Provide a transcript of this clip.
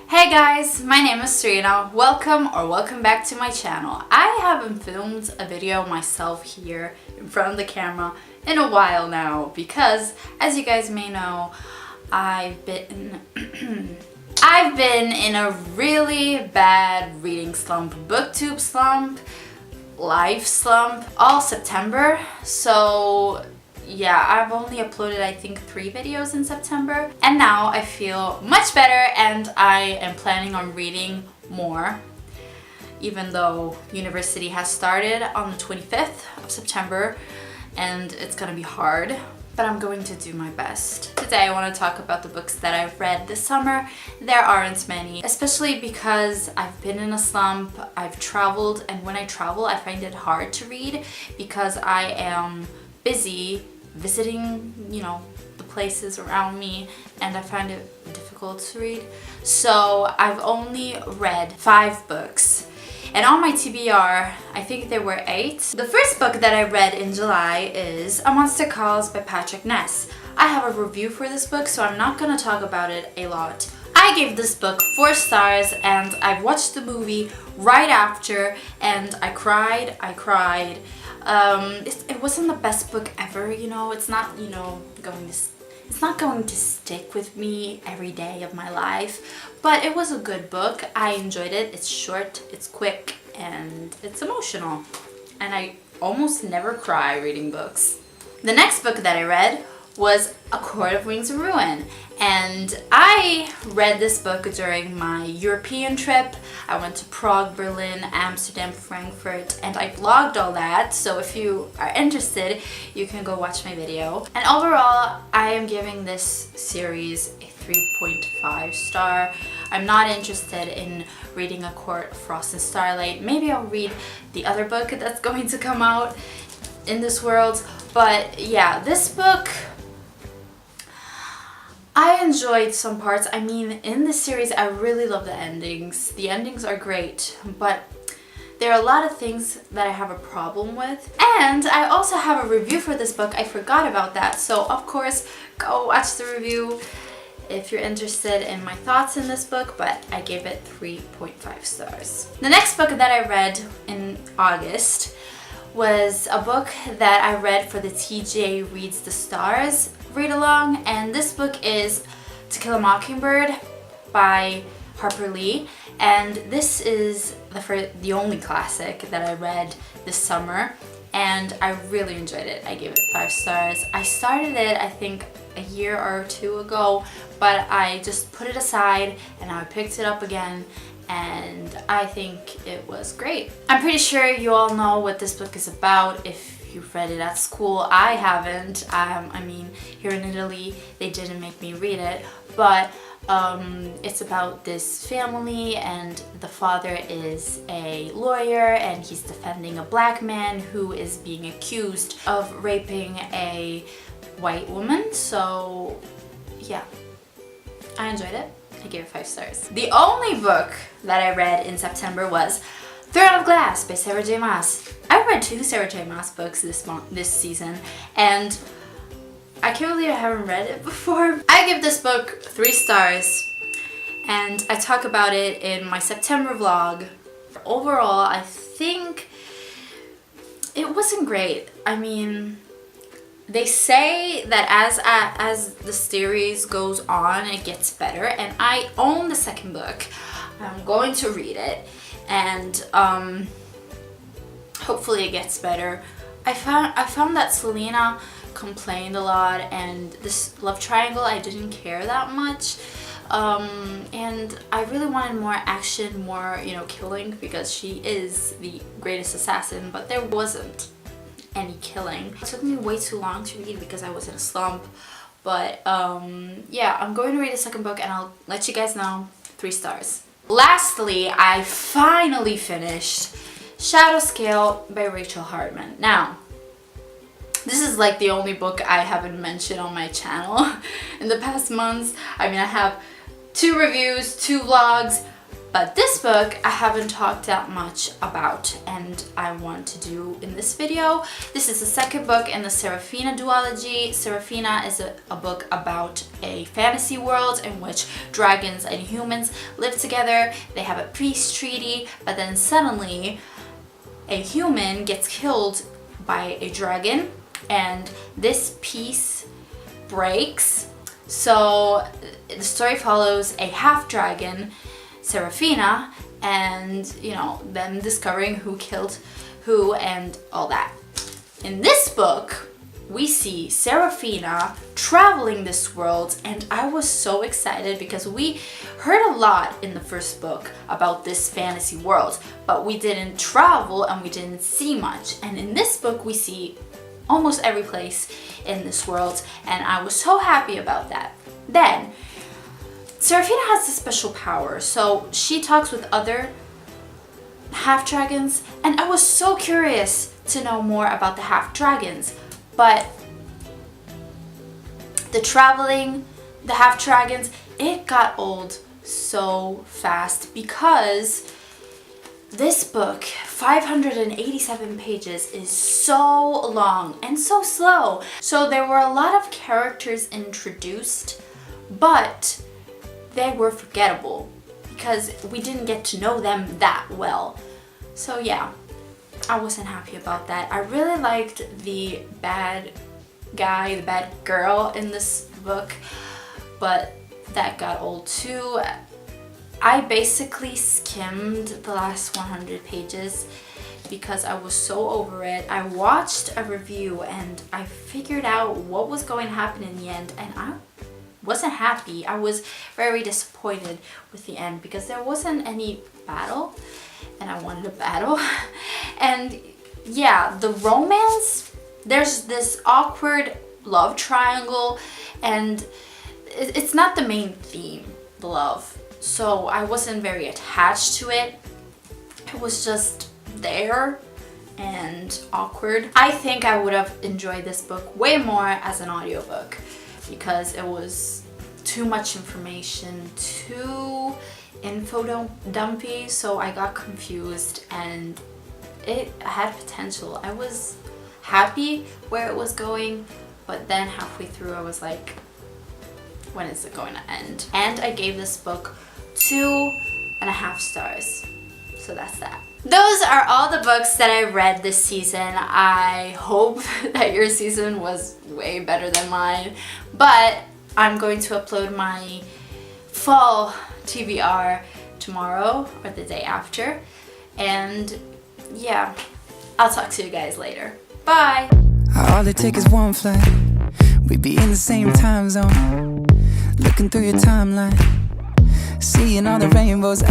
Hey guys, my name is Serena. Welcome back to my channel. I haven't filmed a video myself here in front of the camera in a while now because, as you guys may know, I've been in a really bad reading slump, booktube slump, life slump, all September. So yeah, I've only uploaded I think 3 videos in September, and now I feel much better and I am planning on reading more, even though university has started on the 25th of September and it's gonna be hard, but I'm going to do my best. Today I want to talk about the books that I've read this summer. There aren't many, especially because I've been in a slump, I've traveled, and when I travel I find it hard to read because I am busy visiting, the places around me, and I find it difficult to read. So I've only read 5 books. And on my TBR, I think there were 8. The first book that I read in July is A Monster Calls by Patrick Ness. I have a review for this book, so I'm not gonna talk about it a lot. I gave this book 4 stars and I watched the movie right after and I cried. It wasn't the best book ever, it's not, it's not going to stick with me every day of my life, but it was a good book. I enjoyed it. It's short, it's quick, and it's emotional. And I almost never cry reading books. The next book that I read was A Court of Wings and Ruin, and I read this book during my European trip. I went to Prague, Berlin, Amsterdam, Frankfurt, and I vlogged all that, so if you are interested you can go watch my video. And overall I am giving this series a 3.5 star. I'm not interested in reading A Court of Frost and Starlight. Maybe I'll read the other book that's going to come out in this world, but yeah, this book, I enjoyed some parts. I mean, in this series, I really love the endings. The endings are great, but there are a lot of things that I have a problem with. And I also have a review for this book. I forgot about that. So, of course, go watch the review if you're interested in my thoughts in this book, but I gave it 3.5 stars. The next book that I read in August was a book that I read for the TJ Reads the Stars read along, and this book is To Kill a Mockingbird by Harper Lee, and this is the only classic that I read this summer, and I really enjoyed it. I gave it 5 stars. I started it I think a year or 2 ago, but I just put it aside and I picked it up again, and I think it was great. I'm pretty sure you all know what this book is about if you've read it at school. I haven't. I mean, here in Italy they didn't make me read it, but it's about this family, and the father is a lawyer and he's defending a black man who is being accused of raping a white woman. So yeah, I enjoyed it. I gave it 5 stars. The only book that I read in September was Throne of Glass by Sarah J. Maas. I read 2 Sarah J. Maas books this season, and I can't believe I haven't read it before. I give this book 3 stars, and I talk about it in my September vlog. Overall, I think it wasn't great. I mean, they say that as the series goes on, it gets better, and I own the second book. I'm going to read it, and hopefully it gets better. I found that Selena complained a lot, and this love triangle I didn't care that much, and I really wanted more action, more killing, because she is the greatest assassin, but there wasn't any killing. It took me way too long to read because I was in a slump, but yeah, I'm going to read the second book and I'll let you guys know. 3 stars. Lastly, I finally finished Shadow Scale by Rachel Hartman. Now, this is like the only book I haven't mentioned on my channel in the past months. I mean, I have 2 reviews, 2 vlogs, But this book I haven't talked that much about, and I want to do in this video. This is the second book in the Serafina duology. Serafina is a book about a fantasy world in which dragons and humans live together. They have a peace treaty, but then suddenly a human gets killed by a dragon, and this peace breaks. So the story follows a half-dragon, Serafina, and them discovering who killed who and all that. In this book, we see Serafina traveling this world, and I was so excited because we heard a lot in the first book about this fantasy world, but we didn't travel and we didn't see much. And in this book, we see almost every place in this world, and I was so happy about that. Then Serafina has a special power, so she talks with other half-dragons, and I was so curious to know more about the half-dragons, but the traveling, the half-dragons, it got old so fast because this book, 587 pages, is so long and so slow. So there were a lot of characters introduced, but they were forgettable because we didn't get to know them that well. So yeah, I wasn't happy about that. I really liked the bad guy, the bad girl in this book, but that got old too. I basically skimmed the last 100 pages because I was so over it. I watched a review and I figured out what was going to happen in the end, and I wasn't happy. I was very disappointed with the end because there wasn't any battle, and I wanted a battle. And yeah, the romance, there's this awkward love triangle, and it's not the main theme, the love. So I wasn't very attached to it. It was just there and awkward. I think I would have enjoyed this book way more as an audiobook because it was too much information, too info dumpy, so I got confused, and it had potential. I was happy where it was going, but then halfway through I was like, when is it going to end? And I gave this book 2.5 stars. So that's that. Those are all the books that I read this season. I hope that your season was way better than mine, but I'm going to upload my fall TBR tomorrow or the day after. And yeah, I'll talk to you guys later. Bye! All it takes is one flight. We'd be in the same time zone. Looking through your timeline, seeing all the rainbows.